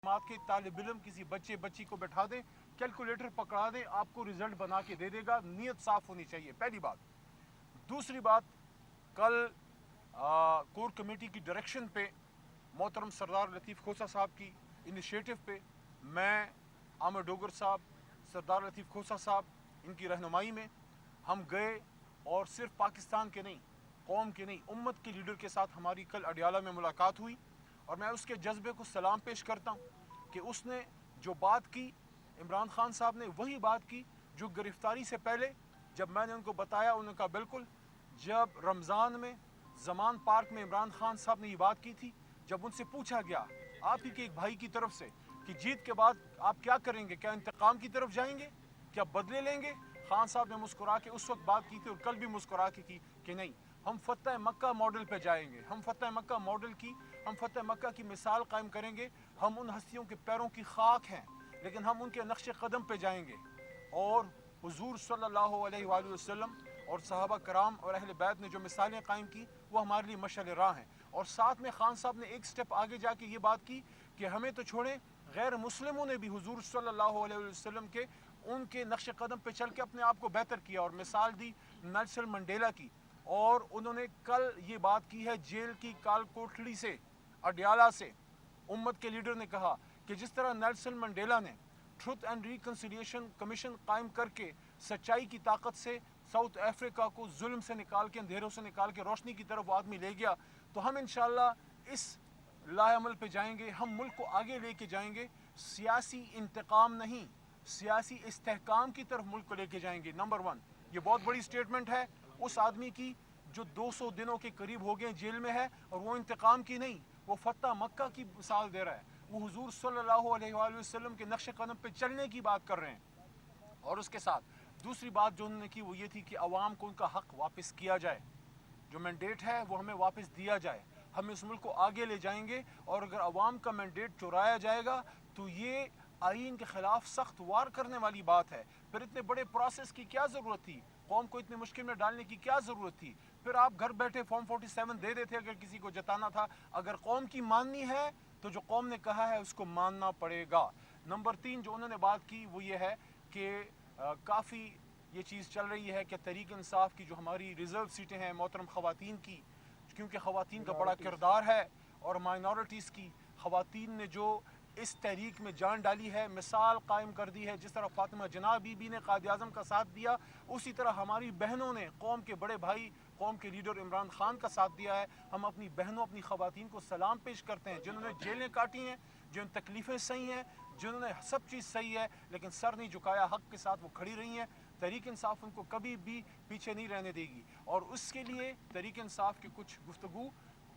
जमात के तालिब इल्म किसी बच्चे बच्ची को बैठा दें, कैलकुलेटर पकड़ा दें, आपको रिजल्ट बना के दे देगा। नीयत साफ होनी चाहिए, पहली बात। दूसरी बात, कल कोर कमेटी की डायरेक्शन पे, मोहतरम सरदार लतीफ़ खोसा साहब की इनिशिएटिव पे, मैं, आमिर डोगर साहब, सरदार लतीफ़ खोसा साहब, इनकी रहनुमाई में हम गए और सिर्फ पाकिस्तान के नहीं, कौम के नहीं, उम्मत के लीडर के साथ हमारी कल अडियाला में मुलाकात हुई। और मैं उसके जज्बे को सलाम पेश करता हूँ कि उसने जो बात की, इमरान खान साहब ने वही बात की जो गिरफ्तारी से पहले जब मैंने उनको बताया, उन्होंने कहा बिल्कुल। जब रमज़ान में जमान पार्क में इमरान खान साहब ने ये बात की थी, जब उनसे पूछा गया आप ही के एक भाई की तरफ से कि जीत के बाद आप क्या करेंगे, क्या इंतकाम की तरफ जाएंगे, क्या बदले लेंगे, खान साहब ने मुस्कुरा के उस वक्त बात की थी और कल भी मुस्कुरा के की कि नहीं, हम फतह मक्का मॉडल पे जाएंगे, हम फतह मक्का मॉडल की, हम फतह मक्का की मिसाल कायम करेंगे। हम उन हस्तियों के पैरों की खाक हैं, लेकिन हम उनके नक्श कदम पे जाएंगे। और हुजूर सल्लल्लाहु अलैहि वसल्लम और सहाबा कराम और अहले बैत ने जो मिसालें कायम की, वो हमारे लिए मशाल राह हैं। और साथ में खान साहब ने एक स्टेप आगे जाके ये बात की कि हमें तो छोड़ें, गैर मुस्लिमों ने भी हुजूर सल्लल्लाहु अलैहि वसल्लम के उनके नक्श कदम पे चल के अपने आप को बेहतर किया। और मिसाल दी नेल्सन मंडेला की। और उन्होंने कल ये बात की है जेल की काल कोठड़ी से, अडियाला से, उम्मत के लीडर ने कहा कि जिस तरह नेल्सन मंडेला ने ट्रुथ एंड रिकन्सिलिएशन कमीशन कायम करके सच्चाई की ताकत से साउथ अफ्रीका को जुल्म से निकाल के, अंधेरों से निकाल के रोशनी की तरफ वो आदमी ले गया, तो हम इंशाअल्लाह इस लाअमल पे जाएंगे, हम मुल्क को आगे लेके जाएंगे। सियासी इंतकाम नहीं, सियासी इस्तेहकाम की तरफ मुल्क को लेके जाएंगे। नंबर वन, ये बहुत बड़ी स्टेटमेंट है उस आदमी की जो 200 दिनों के करीब हो गए जेल में है, और वो इंतकाम की नहीं, वो फतह मक्का की मिसाल दे रहा है। वो हुजूर सल्लल्लाहु अलैहि वसल्लम के नक्श कदम पे चलने की बात कर रहे हैं। और उसके साथ दूसरी बात जो उन्होंने की वो ये थी कि अवाम को उनका हक वापस किया जाए, जो मैंडेट है वो हमें वापस दिया जाए, हम इस मुल्क को आगे ले जाएंगे। और अगर अवाम का मैंडेट चुराया जाएगा तो ये आइन के खिलाफ सख्त वार करने वाली बात है। फिर इतने बड़े प्रोसेस की क्या ज़रूरत थी, कौम को इतनी मुश्किल में डालने की क्या ज़रूरत थी। फिर आप घर बैठे फॉर्म 47 दे देते अगर किसी को जताना था। अगर कौम की माननी है तो जो कौम ने कहा है उसको मानना पड़ेगा। नंबर 3 जो उन्होंने बात की वो ये है कि काफ़ी ये चीज़ चल रही है कि तहरीक इंसाफ की जो हमारी रिज़र्व सीटें हैं मोहतरम ख़वातीन की, क्योंकि ख़वातीन का बड़ा किरदार है, और माइनॉरिटीज़ की ख़वातीन ने जो इस तहरीक में जान डाली है, मिसाल कायम कर दी है। जिस तरह फातिमा जना बीबी ने कायद आज़म का साथ दिया, उसी तरह हमारी बहनों ने, कौम के बड़े भाई, कौम के लीडर इमरान खान का साथ दिया है। हम अपनी बहनों, अपनी ख़वातीन को सलाम पेश करते हैं, जिन्होंने जेलें काटी हैं, जिन तकलीफ़ें सही हैं, जिन्होंने सब चीज़ सही है लेकिन सर नहीं झुकाया, हक़ के साथ वो खड़ी रही हैं। तहरीक इंसाफ उनको कभी भी पीछे नहीं रहने देगी। और उसके लिए तहरीक इंसाफ की कुछ गुफ्तगू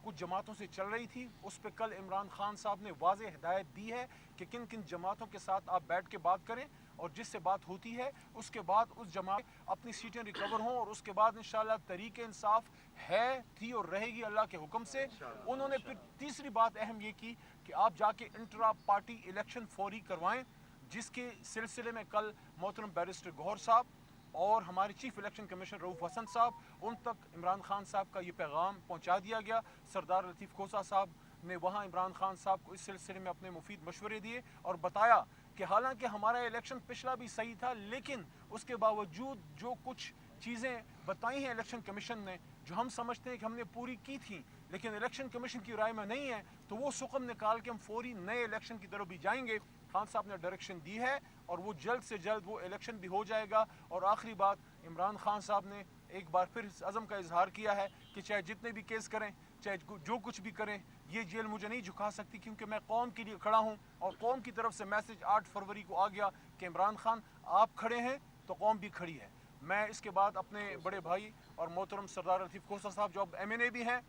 कुछ जमातों से चल रही थी, उस पर कल इमरान खान साहब ने वाज़ेह हिदायत दी है कि किन किन जमातों के साथ आप बैठ के बात करें, और जिससे बात होती है उसके बाद उस जमात अपनी सीटें रिकवर हों, और उसके बाद इंशाअल्लाह तहरीक इंसाफ है, थी और रहेगी अल्लाह के हुक्म से। उन्होंने फिर तीसरी बात अहम ये की कि आप जाके इंट्रा पार्टी इलेक्शन फौरी करवाएं, जिसके सिलसिले में कल मोहतरम बैरिस्टर गौहर साहब और हमारे chief election commissioner Rauf Hasan साहब, उन तक इमरान खान साहब का ये पैगाम पहुंचा दिया गया। सरदार लतीफ़ खोसा साहब ने वहाँ इमरान खान साहब को इस सिलसिले में अपने मुफीद मशवरे दिए और बताया कि हालांकि हमारा इलेक्शन पिछला भी सही था, लेकिन उसके बावजूद जो कुछ चीज़ें बताई हैं इलेक्शन कमीशन ने, जो हम समझते हैं कि हमने पूरी की थी, लेकिन इलेक्शन कमीशन की राय में नहीं है, तो वो सुकम निकाल के हम फौरी नए इलेक्शन की तरफ भी जाएंगे। खान साहब ने डायरेक्शन दी है और वो जल्द से जल्द वो इलेक्शन भी हो जाएगा। और आखिरी बात, इमरान खान साहब ने एक बार फिर इस अज़म का इजहार किया है कि चाहे जितने भी केस करें, चाहे जो कुछ भी करें, ये जेल मुझे नहीं झुका सकती, क्योंकि मैं कौम के लिए खड़ा हूँ। और कौम की तरफ से मैसेज 8 फरवरी को आ गया कि इमरान खान आप खड़े हैं तो कौम भी खड़ी है। मैं इसके बाद अपने बड़े भाई और मोहतरम सरदार लतीफ़ खोसा साहब जो अब MNA भी हैं,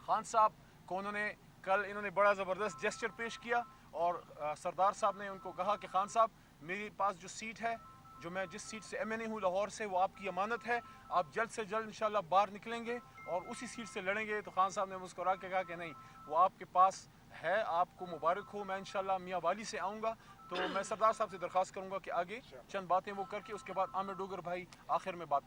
खान साहब को उन्होंने कल इन्होंने बड़ा ज़बरदस्त जेस्चर पेश किया, और सरदार साहब ने उनको कहा कि खान साहब मेरे पास जो सीट है, जो मैं जिस सीट से MNA हूँ लाहौर से, वो आपकी अमानत है, आप जल्द से जल्द इंशाल्लाह बाहर निकलेंगे और उसी सीट से लड़ेंगे। तो खान साहब ने मुस्कुरा के कहा कि नहीं, वो आपके पास है, आपको मुबारक हो, मैं इंशाल्लाह मियाँ वाली से आऊँगा। तो मैं सरदार साहब से दरख्वास्त करूँगा कि आगे चंद बातें वो करके उसके बाद आमिर डोगर भाई आखिर में बात करें।